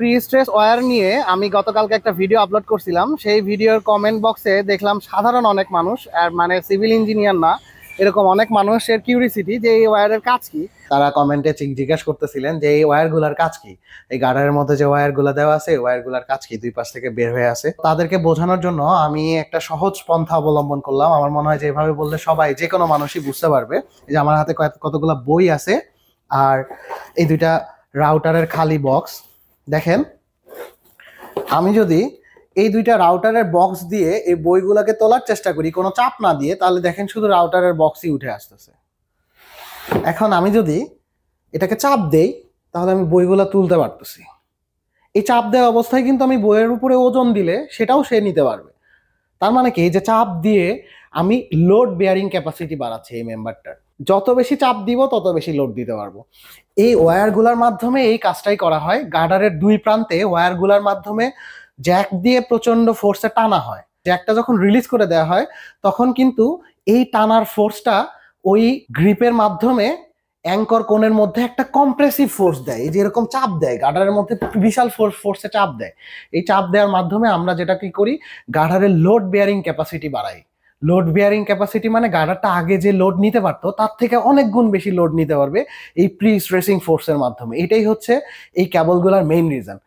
Pre stress wire নিয়ে আমি গতকালকে একটা ভিডিও আপলোড করছিলাম। সেই ভিডিওর কমেন্ট বক্সে দেখলাম সাধারণ অনেক মানুষ, আর মানে সিভিল ইঞ্জিনিয়ার না, এরকম অনেক মানুষের কিউরিসিটি যে এই ওয়্যারের কাজ কি। তারা কমেন্টে জিজ্ঞাসা করতেছিলেন যে এই ওয়্যারগুলোর কাজ কি, এই গার্ডারের মধ্যে যে ওয়্যারগুলো দেওয়া আছে ওয়্যারগুলোর কাজ কি, দুই পাশ থেকে বের হয়ে আছে। তাদেরকে বোঝানোর জন্য আমি একটা সহজ পন্থা অবলম্বন করলাম। আমার মনে হয় যে এভাবে বললে সবাই, যে কোনো মানুষই বুঝতে পারবে। এই যে আমার হাতে কতগুলো বই আছে, আর এই দুইটা রাউটারের খালি বক্স। দেখেন, আমি যদি এই দুইটা রাউটারের বক্স দিয়ে এই বইগুলোকে তোলার চেষ্টা করি কোনো চাপ না দিয়ে, তাহলে দেখেন শুধু রাউটারের বক্সই উঠে আসতেছে। এখন আমি যদি এটাকে চাপ দেই তাহলে আমি বইগুলো তুলতে পারতেছি। এই চাপ দেওয়া অবস্থায় কিন্তু আমি বইয়ের উপরে ওজন দিলে সেটাও সে নিতে পারবে। তার মানে কি, যে চাপ দিয়ে আমি লোড বেয়ারিং ক্যাপাসিটি বাড়াচ্ছি এই মেম্বারটার। যত বেশি চাপ দিব তত বেশি লোড দিতে পারবো। এই ওয়্যারগুলোর মাধ্যমে এই কাজটাই করা হয়। গার্ডারের দুই প্রান্তে ওয়্যারগুলোর মাধ্যমে জ্যাক দিয়ে প্রচন্ড ফোর্সে টানা হয়। জ্যাকটা যখন রিলিজ করে দেওয়া হয় তখন কিন্তু এই টানার ফোর্সটা ওই গ্রিপের মাধ্যমে অ্যাঙ্কর কোণের মধ্যে একটা কম্প্রেসিভ ফোর্স দেয়। এই যে এরকম চাপ দেয়, গার্ডারের মধ্যে বিশাল ফোর্সে চাপ দেয়। এই চাপ দেওয়ার মাধ্যমে আমরা যেটা কি করি, গার্ডারের লোড বেয়ারিং ক্যাপাসিটি বাড়াই। লোড বেয়ারিং ক্যাপাসিটি মানে গার্ডারটা আগে যে লোড নিতে পারতো তার থেকে অনেক গুণ বেশি লোড নিতে পারবে এই প্রি স্ট্রেসিং ফোর্সের মাধ্যমে। এটাই হচ্ছে এই ক্যাবলগুলোর মেইন রিজন।